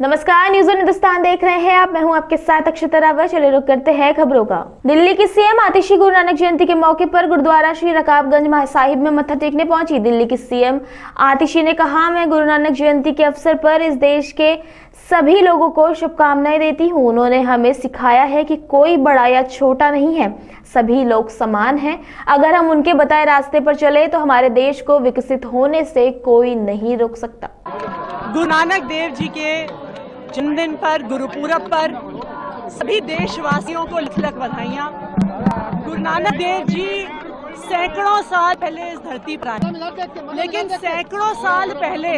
नमस्कार, news on Hindustan देख रहे हैं आप। मैं हूं आपके साथ अक्षता रावत। चलिए रुक करते हैं खबरों का। दिल्ली की सीएम आतिशी गुरु नानक जयंती के मौके पर गुरुद्वारा श्री रकाबगंज साहिब में मत्था टेकने पहुंची। दिल्ली की सीएम आतिशी ने कहा, मैं गुरु नानक जयंती के अवसर पर इस देश के सभी लोगों को शुभकामनाएं देती हूँ। उन्होंने हमें सिखाया है कि कोई बड़ा या छोटा नहीं है, सभी लोग समान हैं। अगर हम उनके बताए रास्ते पर चले तो हमारे देश को विकसित होने से कोई नहीं रोक सकता। गुरु नानक देव जी के जन्मदिन पर, गुरुपूरब पर सभी देशवासियों को लख लख बधाइयाँ। गुरु नानक देव जी सैकड़ों साल पहले इस धरती पर आए, लेकिन सैकड़ों साल पहले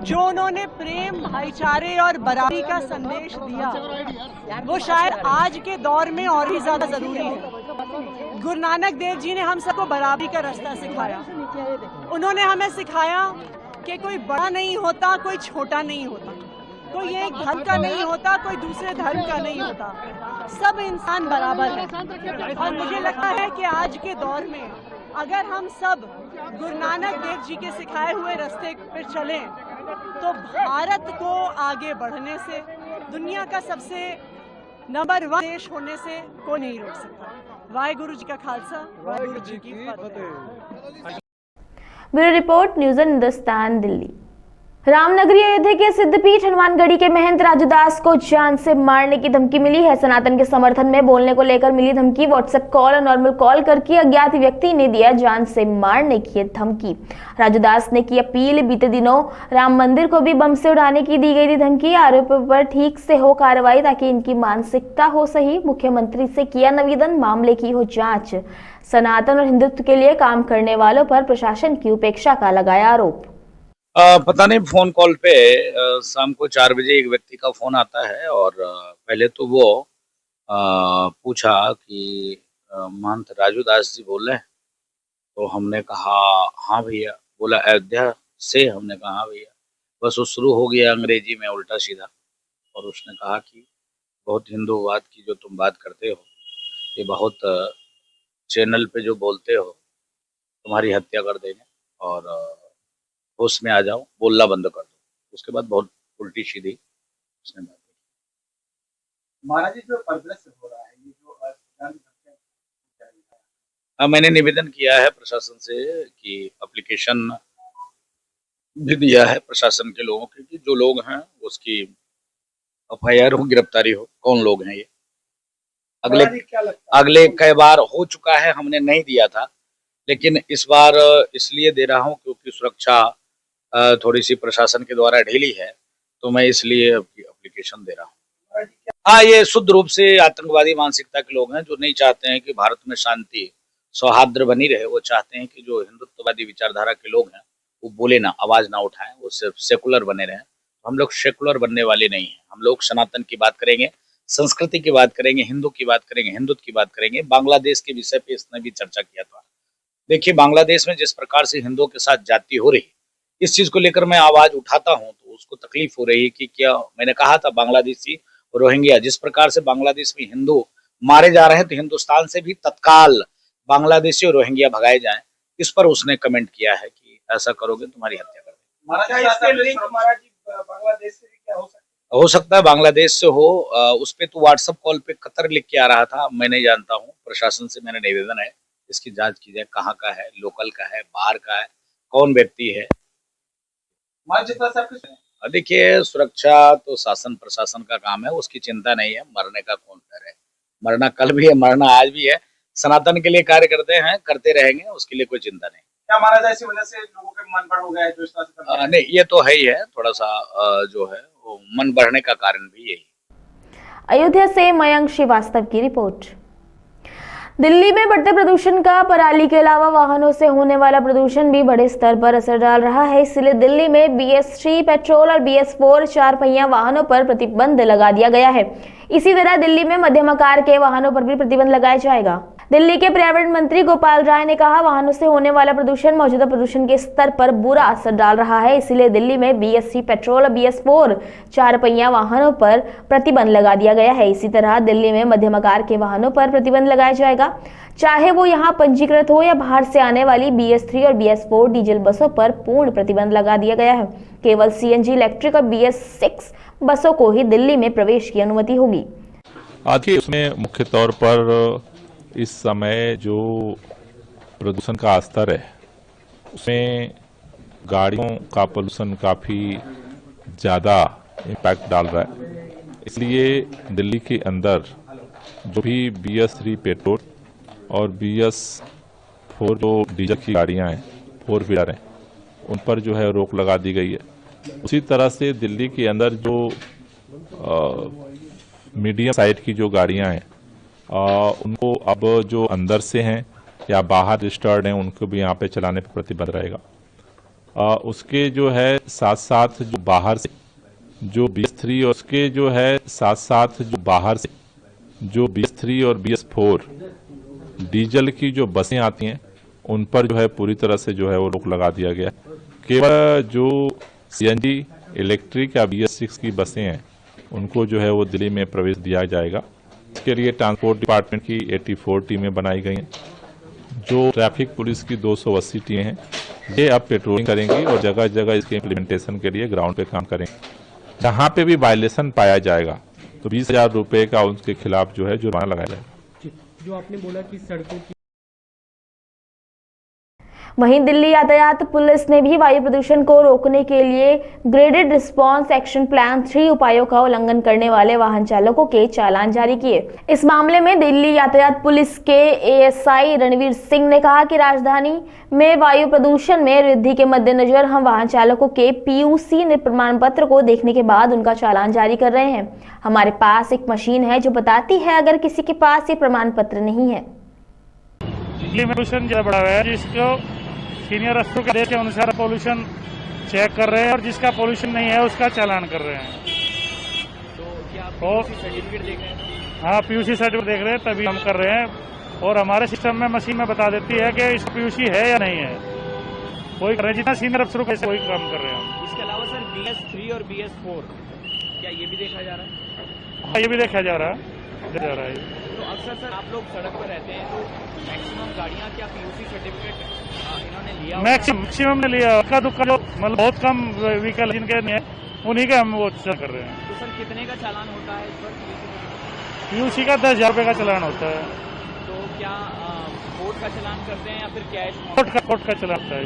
जो उन्होंने प्रेम, भाईचारे और बराबरी का संदेश दिया, वो शायद आज के दौर में और भी ज्यादा जरूरी है। गुरु नानक देव जी ने हम सबको बराबरी का रास्ता सिखाया। उन्होंने हमें सिखाया कि कोई बड़ा नहीं होता, कोई छोटा नहीं होता, कोई एक धर्म का नहीं होता, कोई दूसरे धर्म का नहीं होता, सब इंसान बराबर है। और मुझे लगता है कि आज के दौर में अगर हम सब गुरु नानक देव जी के सिखाए हुए रास्ते पर चलें तो भारत को आगे बढ़ने से, दुनिया का सबसे नंबर 1 देश होने से कोई नहीं रोक सकता। वाहेगुरु जी का खालसा, वाहेगुरु जी की फतेह। Bureau report, news on Hindustan, Delhi. Ramnagari Ayodhya के सिद्धपीठ हनुमानगढ़ी के महंत राजूदास को जान से मारने की धमकी मिली है। सनातन के समर्थन में बोलने को लेकर मिली धमकी। व्हाट्सएप कॉल और नॉर्मल कॉल करके अज्ञात व्यक्ति ने दिया जान से मारने की धमकी। राजूदास ने की अपील। बीते दिनों राम मंदिर को भी बम से उड़ाने की दी गई थी धमकी। आरोपियों पर ठीक से हो कार्रवाई ताकि इनकी मानसिकता हो सही। मुख्यमंत्री से किया निवेदन, मामले की हो जांच। सनातन और हिंदुत्व के लिए काम करने वालों पर प्रशासन की उपेक्षा का लगाया आरोप। पता नहीं, फोन कॉल पे शाम को 4 बजे एक व्यक्ति का फोन आता है और पहले तो वो पूछा कि महंत राजूदास जी बोल रहे हैं। तो हमने कहा हाँ भैया। बोला अयोध्या से। हमने कहा हाँ भैया। बस वो शुरू हो गया अंग्रेजी में उल्टा सीधा। और उसने कहा कि बहुत हिंदूवाद की जो तुम बात करते हो, ये बहुत चैनल पे जो बोलते हो, तुम्हारी हत्या कर देंगे और होश में आ जाओ, बोलना बंद कर दो। उसके बाद बहुत उल्टी सीधी उसने बात की। महाराज जी, जो परिदृश्य हो रहा है, ये जो मैंने निवेदन किया है प्रशासन से कि एप्लीकेशन भी दिया है प्रशासन के लोगों के कि जो लोग हैं उसकी एफआईआर हो, गिरफ्तारी हो। कौन लोग हैं ये? अगले कई बार हो चुका है, हमने नहीं दिया था, लेकिन इस बार इसलिए दे रहा हूँ क्योंकि सुरक्षा थोड़ी सी प्रशासन के द्वारा ढीली है, तो मैं इसलिए एप्लीकेशन दे रहा हूँ। हाँ, ये शुद्ध रूप से आतंकवादी मानसिकता के लोग हैं जो नहीं चाहते हैं कि भारत में शांति सौहार्द बनी रहे। वो चाहते हैं कि जो हिंदुत्ववादी विचारधारा के लोग हैं वो बोले ना, आवाज ना उठाएं, वो सिर्फ सेकुलर बने रहें। तो हम लोग सेकुलर बनने वाले नहीं हैं। हम लोग सनातन की बात करेंगे, संस्कृति की बात करेंगे, हिंदू की बात करेंगे, हिंदुत्व की बात करेंगे। बांग्लादेश के विषय पे इसने भी चर्चा किया था। देखिए, बांग्लादेश में जिस प्रकार से हिंदुओं के साथ जाति हो रही, इस चीज को लेकर मैं आवाज उठाता हूं तो उसको तकलीफ हो रही है कि क्या मैंने कहा था बांग्लादेशी रोहिंग्या, जिस प्रकार से बांग्लादेश में हिंदू मारे जा रहे हैं तो हिंदुस्तान से भी तत्काल बांग्लादेशी और रोहिंग्या भगाए जाएं। इस पर उसने कमेंट किया है कि ऐसा करोगे तुम्हारी हत्या कर देंगे। महाराज जी, बांग्लादेश से भी क्या हो सकता है बांग्लादेश से हो। उस पे तो व्हाट्सएप कॉल पे कतर लिख के आ रहा था। मैं नहीं जानता हूँ। प्रशासन से मेरा निवेदन है इसकी जांच की जाए, कहाँ का है, लोकल का है, बाहर का है, कौन व्यक्ति है। देखिए, सुरक्षा तो शासन प्रशासन का काम है, उसकी चिंता नहीं है। मरने का कौन डर है? मरना कल भी है, मरना आज भी है। सनातन के लिए कार्य करते हैं, करते रहेंगे, उसके लिए कोई चिंता नहीं। क्या महाराज इसी वजह से लोगों के मन बढ़ हो गया है जो इस तरह से? नहीं, ये तो है ही है। थोड़ा सा जो है वो मन बढ़ने का कारण भी यही। अयोध्या से मयंक श्रीवास्तव की रिपोर्ट। दिल्ली में बढ़ते प्रदूषण का पराली के अलावा वाहनों से होने वाला प्रदूषण भी बड़े स्तर पर असर डाल रहा है। इसलिए दिल्ली में BS3 पेट्रोल और BS4 4 पहिया वाहनों पर प्रतिबंध लगा दिया गया है। इसी तरह दिल्ली में मध्यम आकार के वाहनों पर भी प्रतिबंध लगाया जाएगा। दिल्ली के पर्यावरण मंत्री गोपाल राय ने कहा, वाहनों से होने वाला प्रदूषण मौजूदा प्रदूषण के स्तर पर बुरा असर डाल रहा है। इसीलिए दिल्ली में BS3 पेट्रोल और BS4 4 पहिया वाहनों पर प्रतिबंध लगा दिया गया है। इसी तरह दिल्ली में मध्यम आकार के वाहनों पर प्रतिबंध लगाया जाएगा, चाहे वो यहाँ पंजीकृत हो या बाहर से आने वाली BS3 और BS4 डीजल बसों पर पूर्ण प्रतिबंध लगा दिया गया है। केवल CNG इलेक्ट्रिक और BS6 बसों को ही दिल्ली में प्रवेश की अनुमति होगी। आज के उसमें मुख्य तौर पर इस समय जो प्रदूषण का स्तर है उसमें गाड़ियों का पोल्यूशन काफ़ी ज़्यादा इम्पैक्ट डाल रहा है। इसलिए दिल्ली के अंदर जो भी BS3 पेट्रोल और BS4 जो डीजल की गाड़ियां हैं, 4 व्हीलर हैं, उन पर जो है रोक लगा दी गई है। उसी तरह से दिल्ली के अंदर जो मीडियम साइज की जो गाड़ियां हैं उनको अब जो अंदर से हैं या बाहर रजिस्टर्ड हैं उनको भी यहाँ पे चलाने पर प्रतिबंध रहेगा। उसके जो है साथ साथ जो बाहर से जो BS3 और उसके जो है साथ साथ जो बाहर से जो BS3 और BS4 डीजल की जो बसें आती हैं उन पर जो है पूरी तरह से जो है वो रोक लगा दिया गया। केवल जो CNG इलेक्ट्रिक या BS6 की बसें हैं उनको जो है वो दिल्ली में प्रवेश दिया जाएगा। इसके लिए ट्रांसपोर्ट डिपार्टमेंट की 84 टीमें बनाई गई हैं। जो ट्रैफिक पुलिस की 280 टीमें हैं ये अब पेट्रोलिंग करेंगी और जगह जगह इसके इम्प्लीमेंटेशन के लिए ग्राउंड पे काम करेंगे। जहाँ पे भी वायलेशन पाया जाएगा तो 20,000 रुपये का उनके खिलाफ जो है जुर्माना लगाया जाएगा। जो आपने बोला कि सड़कों की वहीं दिल्ली यातायात पुलिस ने भी वायु प्रदूषण को रोकने के लिए ग्रेडेड रिस्पांस एक्शन प्लान 3 उपायों का उल्लंघन करने वाले वाहन चालकों के चालान जारी किए। इस मामले में दिल्ली यातायात पुलिस के ASI रणवीर सिंह ने कहा कि राजधानी में वायु प्रदूषण में वृद्धि के मद्देनजर हम वाहन चालकों के PUC प्रमाण पत्र को देखने के बाद उनका चालान जारी कर रहे हैं। हमारे पास एक मशीन है जो बताती है अगर किसी के पास ये प्रमाण पत्र नहीं है। दिल्ली में पोल्यूशन ज्यादा बढ़ा हुआ है, जिसको सीनियर स्तर के आदेश के अनुसार पोल्यूशन चेक कर रहे हैं और जिसका पोल्यूशन नहीं है उसका चालान कर रहे हैं। तो क्या आप और PUC सर्टिफिकेट देख रहे हैं? हाँ, PUC सर्टिफिकेट देख रहे हैं तभी हम कर रहे हैं और हमारे सिस्टम में मशीन में बता देती है कि इसका PUC है या नहीं है। कोई कर रहे हैं जितना सीनियर अफसरों का कोई काम कर रहे हैं। इसके अलावा सर BS3 और BS4 क्या ये भी देखा जा रहा है? हाँ, ये भी देखा जा रहा है। तो अक्सर सर आप लोग सड़क पर रहते हैं तो मैक्सिमम गाड़ियाँ क्या PUC सर्टिफिकेट इन्होंने लिया? मैक्सिमम ने लिया। का दुक्का जो मतलब बहुत कम व्हीकल जिनके नहीं है उन्हीं का हम वो चेक कर रहे हैं। तो सर कितने का चालान होता है इस पर? PUC का 10,000 रुपये का चालान होता है। तो क्या कोर्ट का चालान करते हैं या फिर कैश? कोर्ट का चालान होता है।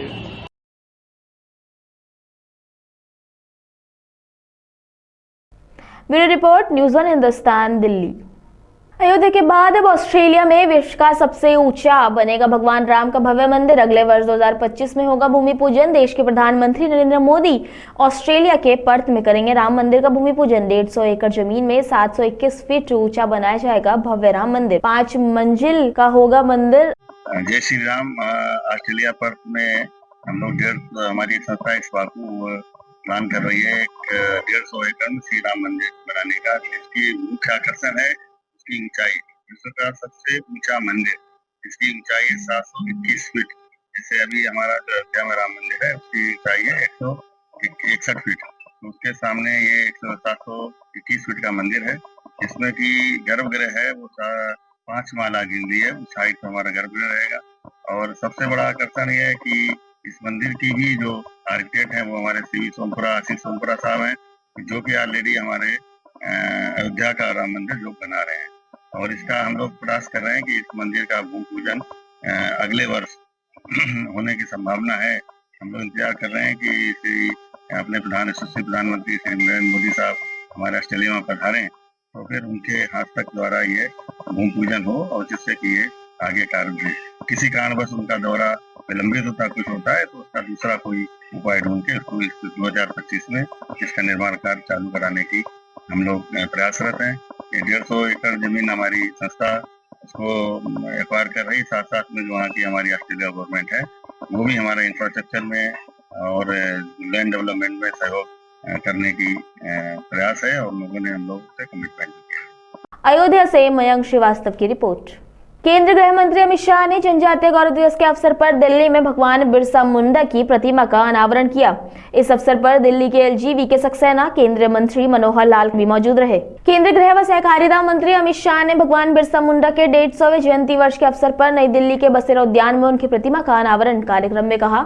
Bureau report, news 1 Hindustan, Delhi. Ayodhya के बाद अब ऑस्ट्रेलिया में विश्व का सबसे ऊंचा बनेगा भगवान राम का भव्य मंदिर। अगले वर्ष 2025 में होगा भूमि पूजन। देश के प्रधानमंत्री नरेंद्र मोदी ऑस्ट्रेलिया के पर्थ में करेंगे राम मंदिर का भूमि पूजन। 150 एकड़ जमीन में 721 फीट ऊंचा बनाया जाएगा भव्य राम मंदिर। 5 मंजिल का होगा मंदिर। जय श्री राम। ऑस्ट्रेलिया पर्थ में हम लोग हमारी संस्था इस बात को प्लान कर रही है 150 एकड़ में श्री राम मंदिर बनाने का। इसकी मुख्य आकर्षण है इसकी ऊंचाई। विश्व का सबसे ऊंचा मंदिर, इसकी ऊंचाई है 721 फीट। जैसे अभी हमारा अयोध्या में राम मंदिर है उसकी ऊंचाई है 161 फीट। तो उसके सामने ये 721 फीट का मंदिर है जिसमें कि गर्भगृह है वो 5 माला गिनती है। उस हाइट पर हमारा गर्भगृह रहेगा। और सबसे बड़ा आकर्षण ये है कि इस मंदिर की भी जो आर्किटेक्ट है वो हमारे आशीष सोमपुरा साहब हैं, जो कि ऑलरेडी हमारे अयोध्या का राम मंदिर लोग बना रहे हैं। और इसका हम लोग प्रयास कर रहे हैं कि इस मंदिर का भूमि पूजन अगले वर्ष होने की संभावना है। हम लोग इंतजार कर रहे हैं कि अपने प्रधानमंत्री श्री नरेंद्र मोदी साहब हमारे ऑस्ट्रेलिया में पधारें तो फिर उनके हस्तक द्वारा ये भूमि पूजन हो और जिससे कि ये आगे कार्य किसी कारणवश उनका दौरा विलंबित होता कुछ होता है तो उसका दूसरा कोई उपाय ढूंढ के उसको 2025 में इसका निर्माण कार्य चालू कराने की हम लोग प्रयासरत हैं। ये 150 एकड़ जमीन हमारी संस्था उसको एक्वायर कर रही। साथ साथ में जो वहाँ की हमारी ऑस्ट्रेलिया गवर्नमेंट है वो भी हमारे इंफ्रास्ट्रक्चर में और लैंड डेवलपमेंट में सहयोग करने की प्रयास है और लोगों ने हम लोग से कमिटमेंट किया। अयोध्या से मयंक श्रीवास्तव की रिपोर्ट। केंद्रीय गृह मंत्री अमित शाह ने जनजातीय गौरव दिवस के अवसर पर दिल्ली में भगवान बिरसा मुंडा की प्रतिमा का अनावरण किया। इस अवसर पर दिल्ली के एलजी वीके सक्सेना, केंद्रीय मंत्री मनोहर लाल भी मौजूद रहे। केंद्रीय गृह व सहकारिता मंत्री अमित शाह ने भगवान बिरसा मुंडा के 150वें जयंती वर्ष के अवसर पर नई दिल्ली के बसेरा उद्यान में उनकी प्रतिमा का अनावरण कार्यक्रम में कहा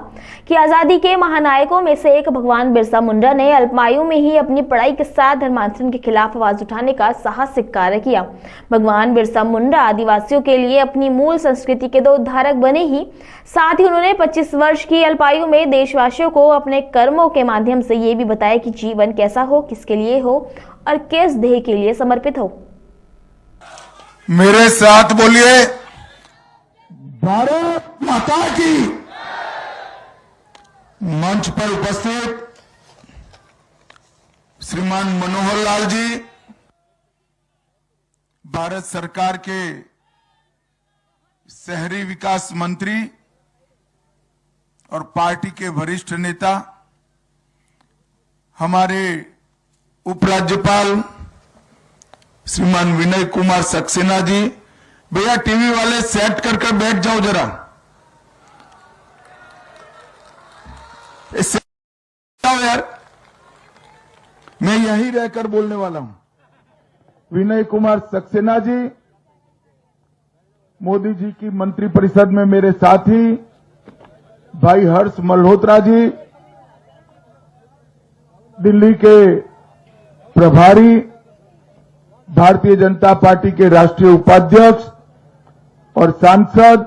कि आजादी के महानायकों में से एक भगवान बिरसा मुंडा ने अल्पायु में ही अपनी पढ़ाई के साथ धर्मांतरण के खिलाफ आवाज उठाने का साहसिक कार्य किया। भगवान बिरसा मुंडा आदिवासियों के लिए अपनी मूल संस्कृति के दो उद्धारक बने ही साथ ही उन्होंने 25 वर्ष की अल्पायु में देशवासियों को अपने कर्मों के माध्यम से ये भी बताया कि जीवन कैसा हो, किसके लिए हो और किस ध्येय के लिए समर्पित हो। मेरे साथ बोलिए, भारत माता की। मंच पर उपस्थित श्रीमान मनोहर लाल जी, भारत सरकार के शहरी विकास मंत्री और पार्टी के वरिष्ठ नेता, हमारे उपराज्यपाल श्रीमान विनय कुमार सक्सेना जी, भैया टीवी वाले सेट कर बैठ जाओ जरा, यार मैं यहीं रहकर बोलने वाला हूं। विनय कुमार सक्सेना जी, मोदी जी की मंत्रिपरिषद में मेरे साथी भाई हर्ष मल्होत्रा जी, दिल्ली के प्रभारी, भारतीय जनता पार्टी के राष्ट्रीय उपाध्यक्ष और सांसद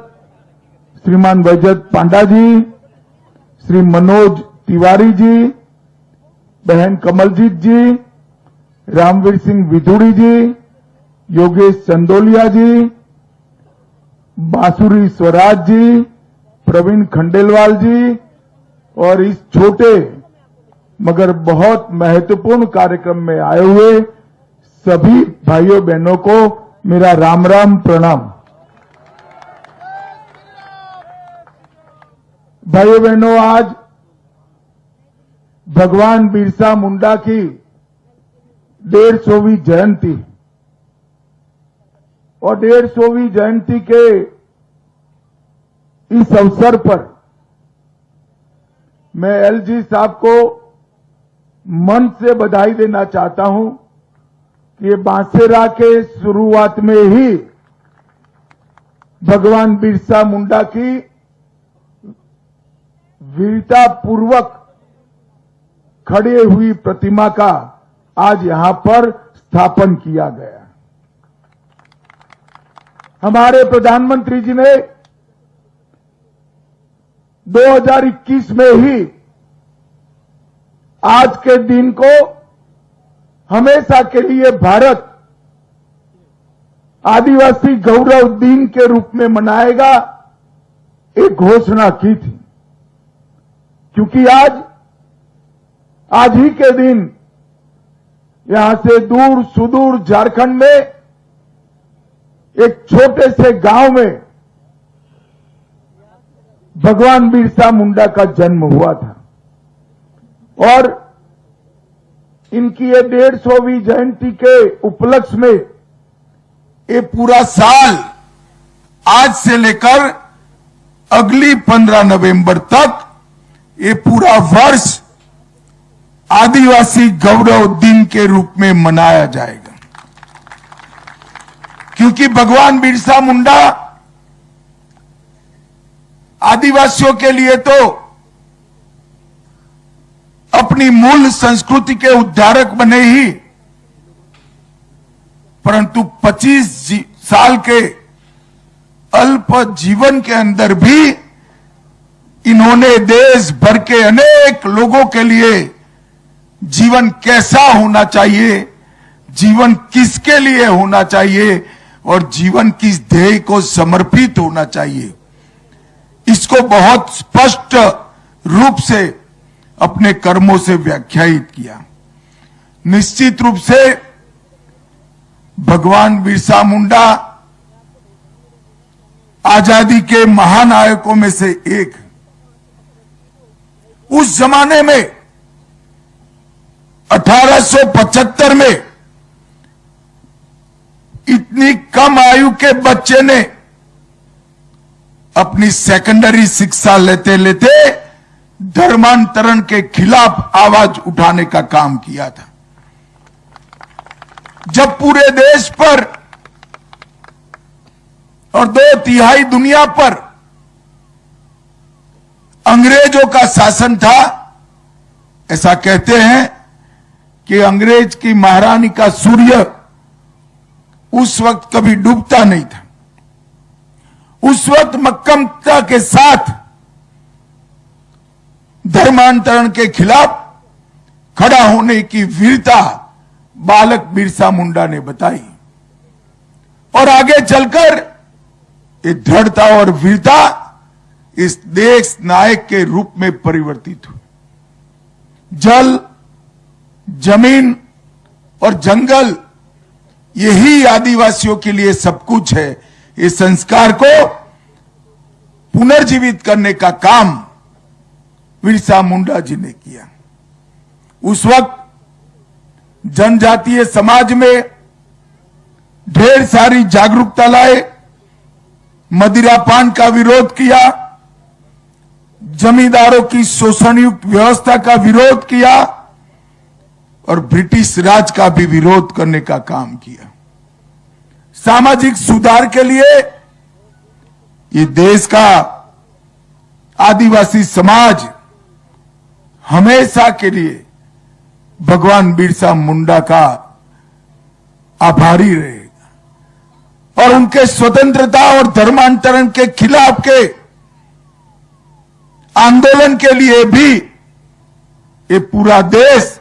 श्रीमान वैजयंत पांडा जी, श्री मनोज तिवारी जी, बहन कमलजीत जी, रामवीर सिंह विधुड़ी जी, योगेश चंदोलिया जी, बांसुरी स्वराज जी, प्रवीण खंडेलवाल जी और इस छोटे मगर बहुत महत्वपूर्ण कार्यक्रम में आए हुए सभी भाइयों बहनों को मेरा राम राम प्रणाम। भाइयों बहनों, आज भगवान बिरसा मुंडा की 150वीं जयंती और 150वीं जयंती के इस अवसर पर मैं एलजी साहब को मन से बधाई देना चाहता हूं कि ये बांसेरा के शुरुआत में ही भगवान बिरसा मुंडा की वीरता पूर्वक खड़े हुई प्रतिमा का आज यहां पर स्थापन किया गया। हमारे प्रधानमंत्री जी ने 2021 में ही आज के दिन को हमेशा के लिए भारत आदिवासी गौरव दिन के रूप में मनाएगा, एक घोषणा की थी। क्योंकि आज ही के दिन यहां से दूर सुदूर झारखंड में एक छोटे से गांव में भगवान बिरसा मुंडा का जन्म हुआ था और इनकी ये 150वीं जयंती के उपलक्ष्य में ये पूरा साल आज से लेकर अगली 15 नवंबर तक ये पूरा वर्ष आदिवासी गौरव दिन के रूप में मनाया जाएगा। क्योंकि भगवान बिरसा मुंडा आदिवासियों के लिए तो अपनी मूल संस्कृति के उद्धारक बने ही, परंतु 25 साल के अल्प जीवन के अंदर भी इन्होंने देश भर के अनेक लोगों के लिए जीवन कैसा होना चाहिए, जीवन किसके लिए होना चाहिए और जीवन किस ध्येय को समर्पित होना चाहिए, इसको बहुत स्पष्ट रूप से अपने कर्मों से व्याख्यायित किया। निश्चित रूप से भगवान बिरसा मुंडा आजादी के महानायकों में से एक। उस जमाने में 1875 में इतनी कम आयु के बच्चे ने अपनी सेकेंडरी शिक्षा लेते लेते धर्मांतरण के खिलाफ आवाज उठाने का काम किया था। जब पूरे देश पर और 2/3 दुनिया पर अंग्रेजों का शासन था, ऐसा कहते हैं कि अंग्रेज की महारानी का सूर्य उस वक्त कभी डूबता नहीं था। उस वक्त मक्कमता के साथ धर्मांतरण के खिलाफ खड़ा होने की वीरता बालक बिरसा मुंडा ने बताई और आगे चलकर ये दृढ़ता और वीरता इस देश नायक के रूप में परिवर्तित हुई। जल, जमीन और जंगल यही आदिवासियों के लिए सब कुछ है। इस संस्कार को पुनर्जीवित करने का काम बिरसा मुंडा जी ने किया। उस वक्त जनजातीय समाज में ढेर सारी जागरूकता लाए, मदिरापान का विरोध किया, जमींदारों की शोषणयुक्त व्यवस्था का विरोध किया और ब्रिटिश राज का भी विरोध करने का काम किया। सामाजिक सुधार के लिए ये देश का आदिवासी समाज हमेशा के लिए भगवान बिरसा मुंडा का आभारी रहेगा और उनके स्वतंत्रता और धर्मांतरण के खिलाफ के आंदोलन के लिए भी ये पूरा देश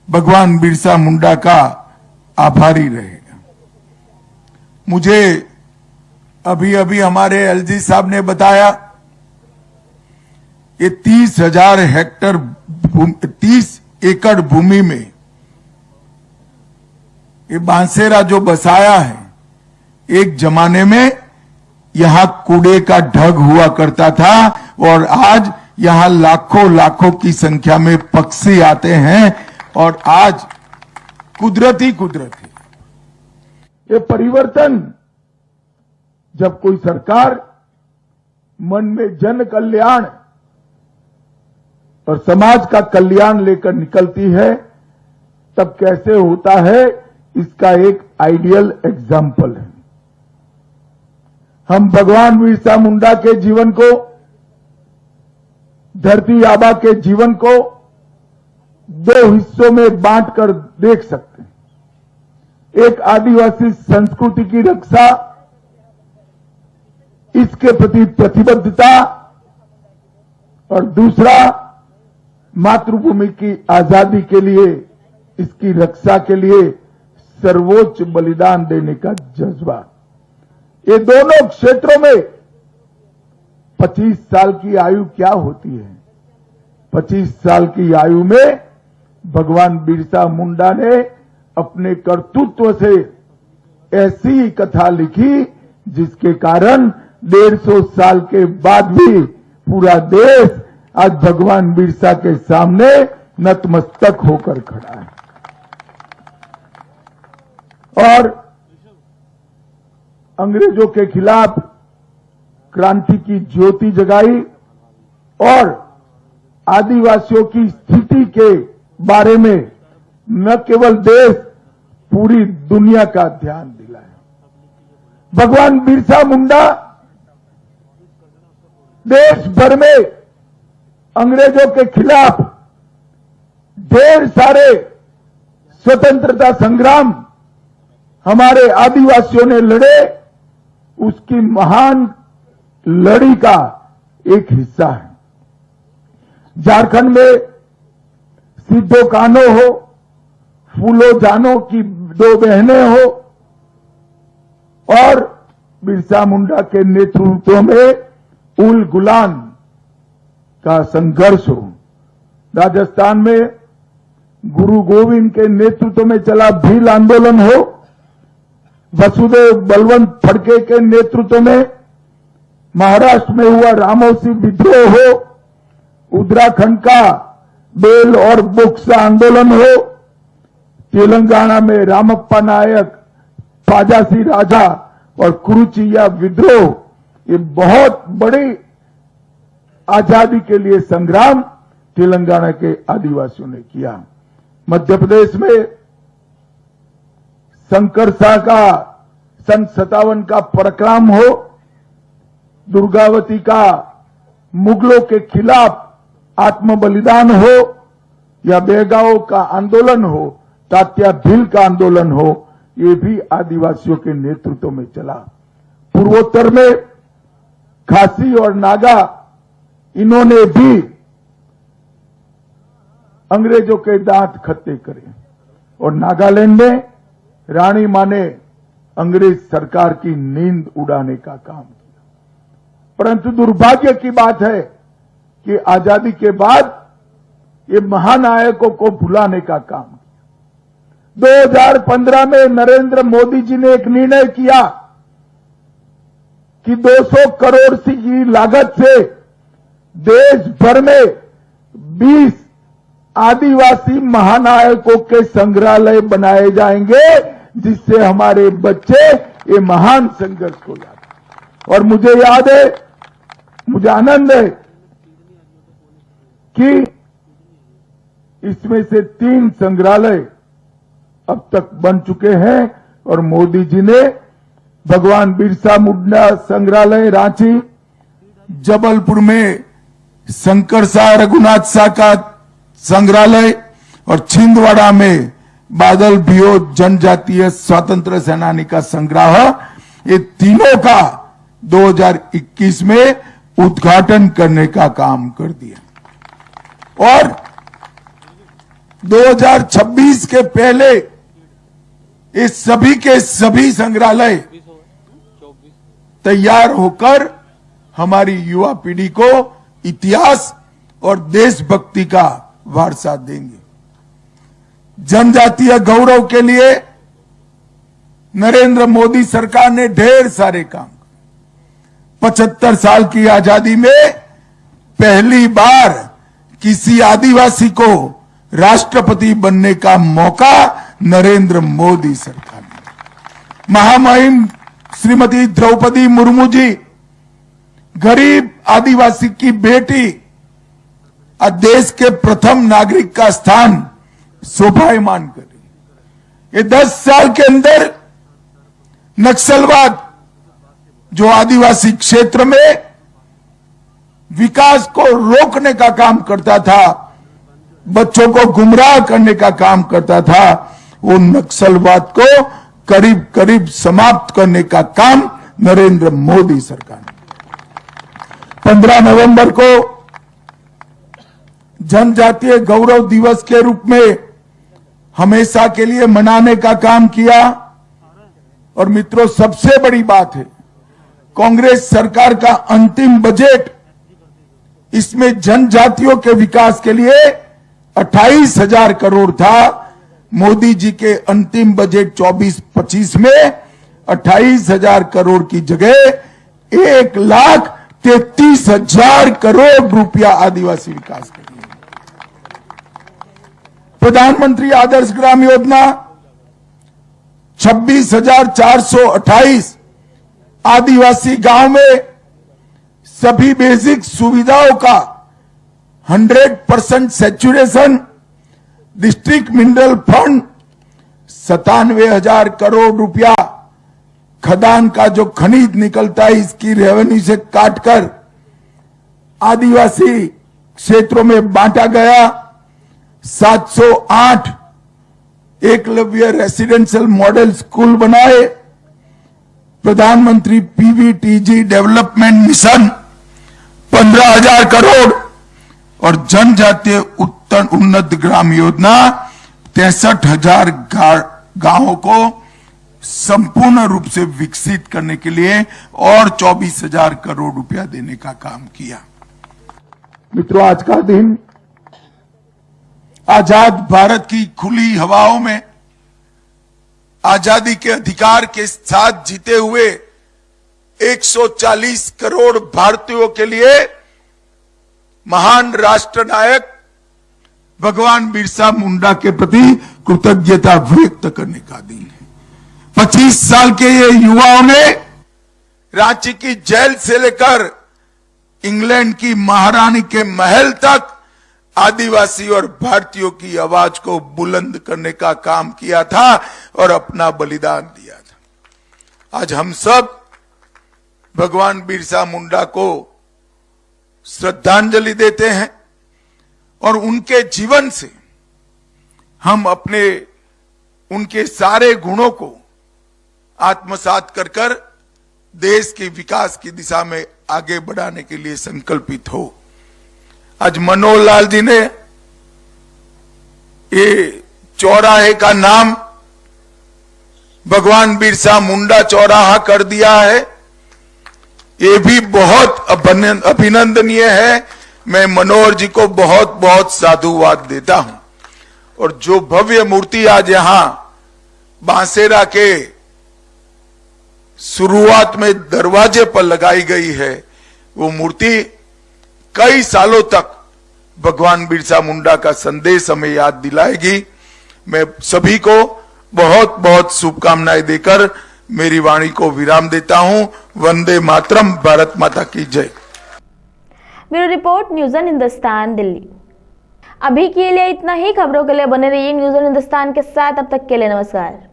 भगवान बिरसा मुंडा का आभारी रहेगा। मुझे अभी अभी हमारे एलजी साहब ने बताया ये 30,000 हेक्टर 30 एकड़ भूमि में ये बांसेरा जो बसाया है, एक जमाने में यहां कूड़े का ढग हुआ करता था और आज यहां लाखों की संख्या में पक्षी आते हैं और आज कुदरती ये परिवर्तन जब कोई सरकार मन में जन कल्याण और समाज का कल्याण लेकर निकलती है तब कैसे होता है, इसका एक आइडियल एग्जाम्पल है। हम भगवान बिरसा मुंडा के जीवन को, धरती आबा के जीवन को 2 हिस्सों में बांटकर देख सकते हैं। एक आदिवासी संस्कृति की रक्षा, इसके प्रति प्रतिबद्धता और दूसरा मातृभूमि की आजादी के लिए, इसकी रक्षा के लिए सर्वोच्च बलिदान देने का जज्बा। ये दोनों क्षेत्रों में 25 साल की आयु क्या होती है? 25 साल की आयु में भगवान बिरसा मुंडा ने अपने कर्तृत्व से ऐसी कथा लिखी जिसके कारण 150 साल के बाद भी पूरा देश आज भगवान बिरसा के सामने नतमस्तक होकर खड़ा है और अंग्रेजों के खिलाफ क्रांति की ज्योति जगाई और आदिवासियों की स्थिति के बारे में न केवल देश, पूरी दुनिया का ध्यान दिलाया। भगवान बिरसा मुंडा देश भर में अंग्रेजों के खिलाफ ढेर सारे स्वतंत्रता संग्राम हमारे आदिवासियों ने लड़े, उसकी महान लड़ी का एक हिस्सा है। झारखंड में सिद्धो कान्हो हो, फूलो जानो की 2 बहनें हो और बिरसा मुंडा के नेतृत्व में उल गुलान का संघर्ष हो, राजस्थान में गुरु गोविंद के नेतृत्व में चला भील आंदोलन हो, वसुदेव बलवंत फड़के के नेतृत्व में महाराष्ट्र में हुआ रामोसी विद्रोह हो, उत्तराखंड का बेल और बुक्सा आंदोलन हो, तेलंगाना में रामप्पा नायक, पाजासी राजा और कुरुचिया विद्रोह, ये बहुत बड़ी आजादी के लिए संग्राम तेलंगाना के आदिवासियों ने किया। मध्य प्रदेश में संकरसा का सन 57 का पराक्रम हो, दुर्गावती का मुगलों के खिलाफ आत्म बलिदान हो, या बेगांव का आंदोलन हो, तात्या भील का आंदोलन हो, ये भी आदिवासियों के नेतृत्व में चला। पूर्वोत्तर में खासी और नागा, इन्होंने भी अंग्रेजों के दांत खट्टे करे, और नागालैंड में रानी मां ने अंग्रेज सरकार की नींद उड़ाने का काम किया। परंतु दुर्भाग्य की बात है कि आजादी के बाद ये महानायकों को भुलाने का काम किया। 2015 में नरेंद्र मोदी जी ने एक निर्णय किया कि 200 करोड़ की लागत से देश भर में 20 आदिवासी महानायकों के संग्रहालय बनाए जाएंगे, जिससे हमारे बच्चे ये महान संघर्ष को याद। और मुझे याद है, मुझे आनंद है कि इसमें से 3 संग्रहालय अब तक बन चुके हैं, और मोदी जी ने भगवान बिरसा मुंडा संग्रहालय रांची, जबलपुर में शंकर शाह रघुनाथ शाह का संग्रहालय, और छिंदवाड़ा में बादल भियो जनजातीय स्वतंत्र सेनानी का संग्रह, ये तीनों का 2021 में उद्घाटन करने का काम कर दिया। और 2026 के पहले इस सभी के सभी संग्रहालय तैयार होकर हमारी युवा पीढ़ी को इतिहास और देशभक्ति का वारसा देंगे। जनजातीय गौरव के लिए नरेंद्र मोदी सरकार ने ढेर सारे काम। 75 साल की आजादी में पहली बार किसी आदिवासी को राष्ट्रपति बनने का मौका नरेंद्र मोदी सरकार ने। महामहिम श्रीमती द्रौपदी मुर्मू जी गरीब आदिवासी की बेटी देश के प्रथम नागरिक का स्थान शोभायमान कर रही। ये 10 साल के अंदर नक्सलवाद जो आदिवासी क्षेत्र में विकास को रोकने का काम करता था, बच्चों को गुमराह करने का काम करता था, वो नक्सलवाद को करीब करीब समाप्त करने का काम नरेंद्र मोदी सरकार ने। 15 नवंबर को जनजातीय गौरव दिवस के रूप में हमेशा के लिए मनाने का काम किया। और मित्रों, सबसे बड़ी बात है, कांग्रेस सरकार का अंतिम बजट, इसमें जनजातियों के विकास के लिए 28,000 करोड़ था। मोदी जी के अंतिम बजट 24-25 में 28,000 करोड़ की जगह 1,33,000 करोड़ रुपया आदिवासी विकास के लिए। प्रधानमंत्री आदर्श ग्राम योजना 26,428 आदिवासी गांव में सभी बेसिक सुविधाओं का 100% saturation. District mineral fund 97,000 crore रुपया खदान का जो खनिज निकलता है इसकी रेवेन्यू से काटकर आदिवासी क्षेत्रों में बांटा गया। 708 एकलव्य रेसिडेंशियल मॉडल स्कूल बनाए। प्रधानमंत्री पीवीटीजी डेवलपमेंट मिशन 15,000 करोड़ और जनजातीय उत्तर उन्नत ग्राम योजना 63,000 गांवों को संपूर्ण रूप से विकसित करने के लिए और 24,000 करोड़ रुपया देने का काम किया। मित्रों, आज का दिन आजाद भारत की खुली हवाओं में आजादी के अधिकार के साथ जीते हुए 140 करोड़ भारतीयों के लिए महान राष्ट्र नायक भगवान बिरसा मुंडा के प्रति कृतज्ञता व्यक्त करने का दिन है। 25 साल के ये युवाओं ने रांची की जेल से लेकर इंग्लैंड की महारानी के महल तक आदिवासी और भारतीयों की आवाज को बुलंद करने का काम किया था और अपना बलिदान दिया था। आज हम सब भगवान बिरसा मुंडा को श्रद्धांजलि देते हैं और उनके जीवन से हम अपने उनके सारे गुणों को आत्मसात कर देश के विकास की दिशा में आगे बढ़ाने के लिए संकल्पित हो। आज मनोहर लाल जी ने ये चौराहे का नाम भगवान बिरसा मुंडा चौराहा कर दिया है। ये भी बहुत अभिनंदनीय है। मैं मनोहर जी को बहुत बहुत साधुवाद देता हूं। और जो भव्य मूर्ति आज यहां बांसेरा के शुरुआत में दरवाजे पर लगाई गई है, वो मूर्ति कई सालों तक भगवान बिरसा मुंडा का संदेश हमें याद दिलाएगी। मैं सभी को बहुत बहुत शुभकामनाएं देकर मेरी वाणी को विराम देता हूं। वंदे मातरम। भारत माता की जय। Bureau report, news on Hindustan, Delhi. अभी के लिए इतना ही। खबरों के लिए बने रहिए न्यूज़ ऑन हिंदुस्तान के साथ। अब तक के लिए नमस्कार।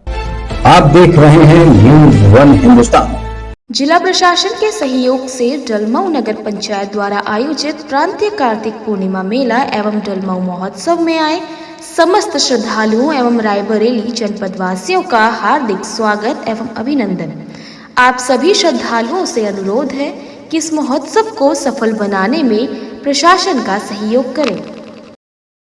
आप देख रहे हैं न्यूज़ वन हिंदुस्तान। जिला प्रशासन के सहयोग से डलमऊ नगर पंचायत द्वारा आयोजित प्रांतीय कार्तिक पूर्णिमा मेला एवं डलमऊ महोत्सव में आए समस्त श्रद्धालुओं एवं रायबरेली जनपद वासियों का हार्दिक स्वागत एवं अभिनंदन। आप सभी श्रद्धालुओं से अनुरोध है कि इस महोत्सव को सफल बनाने में प्रशासन का सहयोग करें।